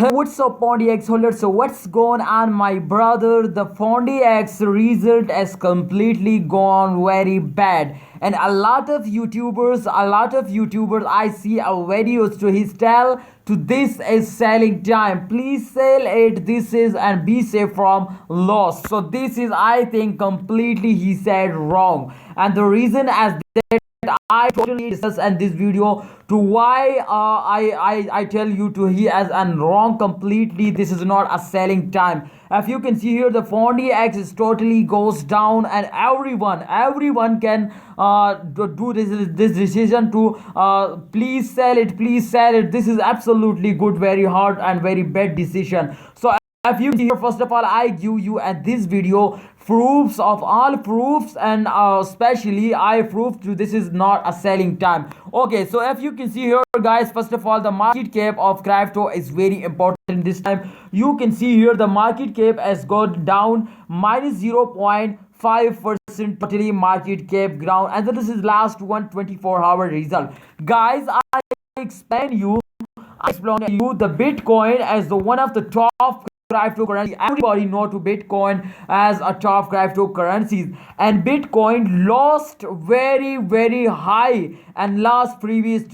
What's up, Pondy holder? So what's going on, my brother? The Pondy result has completely gone very bad, and a lot of YouTubers, I see videos to his tell to this is selling time. Please sell it. This is and be safe from loss. So this is, I think, completely he said wrong, and the reason as that I totally discuss in this video to why I tell you to he as and wrong completely. This is not a selling time. If you can see here, the Fondy X is totally goes down, and everyone can do this decision to please sell it. This is absolutely good, very hard and very bad decision. So if you here, first of all, I give you at this video proofs of all proofs, and especially I prove to this is not a selling time. Okay, so if you can see here, guys, first of all, the market cap of crypto is very important this time. You can see here the market cap has gone down minus 0.5% totally market cap ground, and this is last 124-hour result. Guys, I explain you the Bitcoin as the one of the top cryptocurrency. Everybody know to Bitcoin as a top cryptocurrencies, and Bitcoin lost very high and last previous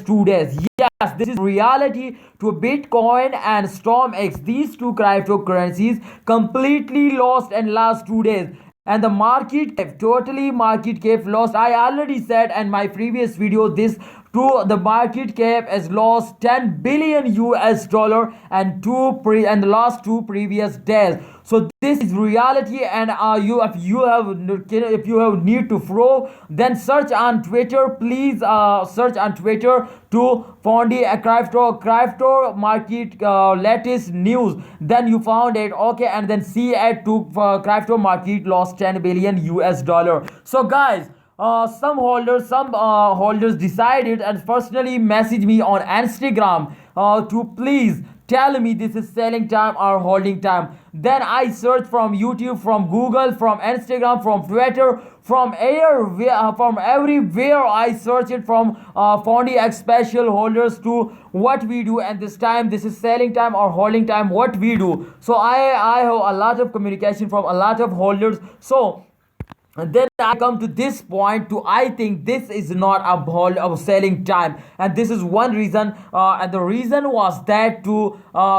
2 days. Yes, this is reality to Bitcoin and StormX. These two cryptocurrencies completely lost in last 2 days, and the market cap, totally market cap lost. I already said in my previous video this to the market cap has lost 10 billion US dollar and the last two previous days. So this is reality, and if you have need to prove, then search on Twitter. Please search on Twitter to Fondy crypto market latest news. Then you found it, okay, and then see it to crypto market lost 10 billion US dollar. So guys, some holders decided and personally messaged me on Instagram to please tell me this is selling time or holding time. Then I searched from YouTube, from Google, from Instagram, from Twitter, from everywhere. I searched it from Fondy X special holders to what we do, and this time this is selling time or holding time, what we do. So I have a lot of communication from a lot of holders. So and then I come to this point to I think this is not a hold of selling time, and this is one reason, and the reason was that to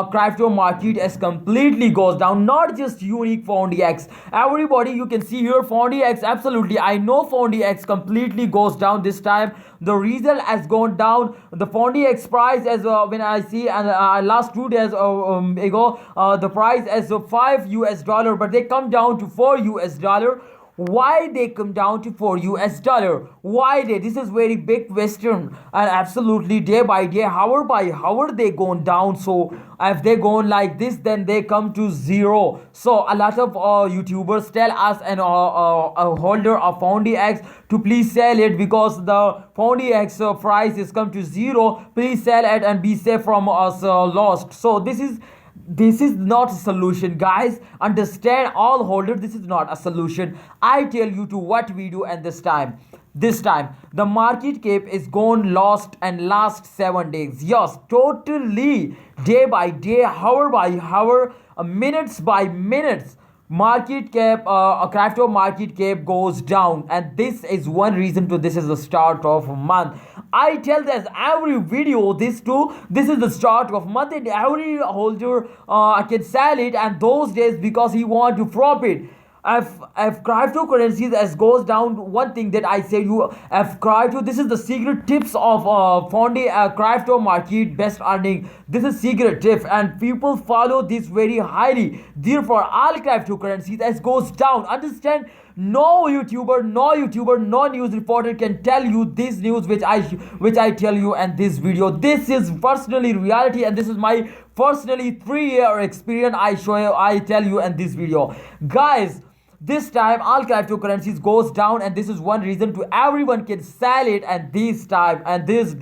crypto market has completely goes down, not just unique Fondy X. Everybody, you can see here Fondy X, absolutely I know Fondy X completely goes down this time. The result has gone down. The Fondy X price as when I see, and last 2 days ago, the price as 5 US dollar, but they come down to 4 US dollar. Why they come down to 4 US dollar? Why this is very big question, and absolutely day by day, hour by hour they going down. So if they go like this, then they come to zero. So a lot of YouTubers tell us and a holder of Fondy X to please sell it because the Fondy X price is come to zero. Please sell it and be safe from us lost. So this is not a solution, guys. Understand, all holders, this is not a solution. I tell you to what we do, and this time the market cap is gone lost and last 7 days. Yes, totally day by day, hour by hour, minutes by minutes, market cap a crypto market cap goes down, and this is one reason to this is the start of a month. I tell this every video, this is the start of month, and every holder can sell it and those days because he want to profit. If cryptocurrencies as goes down, one thing that I say you, if crypto, this is the secret tips of Fondy crypto market best earning. This is secret tip, and people follow this very highly. Therefore all cryptocurrencies as goes down. Understand, no YouTuber, no news reporter can tell you this news which I tell you in this video. This is personally reality, and this is my personally 3-year experience I tell you in this video. Guys, this time all cryptocurrencies goes down, and this is one reason to everyone can sell it and this time and these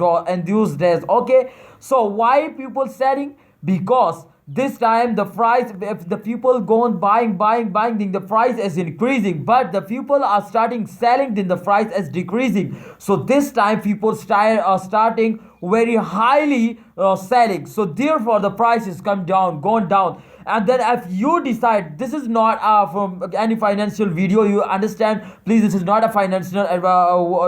days. Okay, so why people selling? Because this time the price, if the people go on buying, then the price is increasing, but the people are starting selling, then the price is decreasing. So this time people starting very highly selling, so therefore the prices come down, gone down. And then if you decide, this is not from any financial video, you understand, please, this is not a financial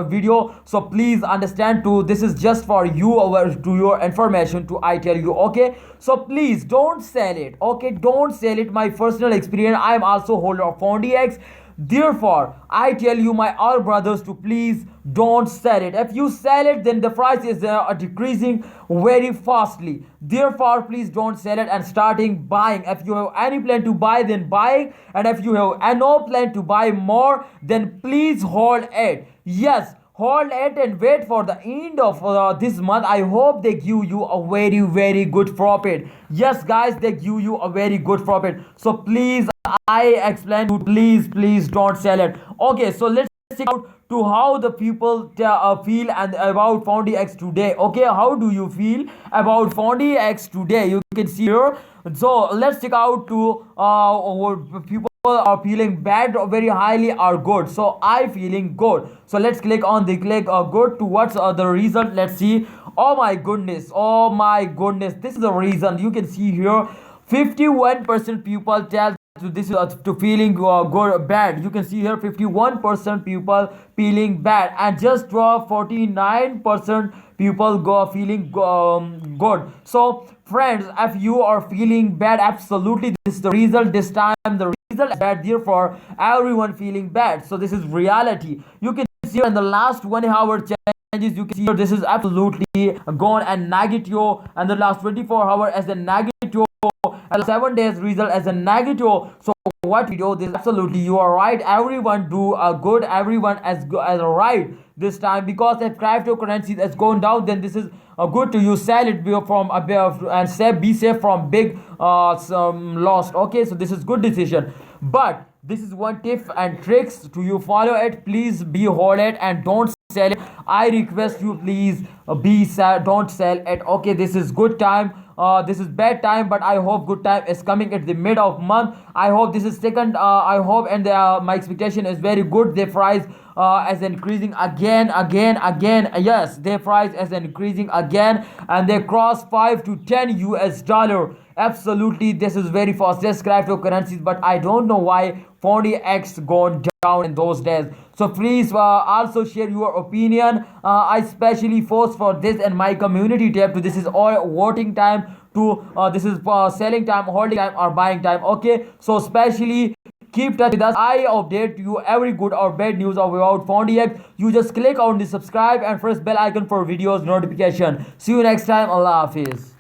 video, so please understand too, this is just for you, to your information, to I tell you, okay? So please don't sell it, okay? Don't sell it. My personal experience, I am also holder of PUND. Therefore, I tell you, my all brothers, to please don't sell it. If you sell it, then the price is decreasing very fastly. Therefore, please don't sell it and starting buying. If you have any plan to buy, then buy. And if you have no plan to buy more, then please hold it. Yes, hold it and wait for the end of this month. I hope they give you a very good profit. Yes guys, they give you a very good profit. So please, I explain to, please don't sell it. Okay, so let's check out to how the people feel and about PUND today. Okay, how do you feel about PUND today? You can see here. So let's check out to people are feeling bad or very highly or good. So I feeling good. So let's click on the good to what's the result. Let's see. Oh my goodness, this is the reason. You can see here 51% people tell to this to feeling good bad. You can see here 51% people feeling bad, and just 49% people go feeling good. So friends, if you are feeling bad, absolutely this is the result. This time the result is bad, therefore everyone feeling bad. So this is reality. You can see in the last 1 hour changes, you can see here this is absolutely gone and negative, and the last 24 hours as a negative, and 7 days result as a negative. So what we do, this absolutely you are right. Everyone do good, everyone as right this time, because if cryptocurrency has gone down, then this is good to you sell it from above and be safe from big loss. Okay, so this is good decision, but this is one tip and tricks to you follow it. Please be hold it and don't sell it. I request you, please don't sell it. Okay, this is good time, this is bad time, but I hope good time is coming at the mid of month. I hope this is second, I hope, and my expectation is very good. The price as increasing again. Yes, their price is increasing again, and they cross 5 to 10 US dollar. Absolutely, this is very fastest cryptocurrencies, but I don't know why PUND gone down in those days. So please also share your opinion. I especially force for this in my community tab. To this is all voting time. To this is selling time, holding time, or buying time. Okay, so especially keep touch with us. I update you every good or bad news about PUND. You just click on the subscribe and press bell icon for videos notification. See you next time. Allah Hafiz.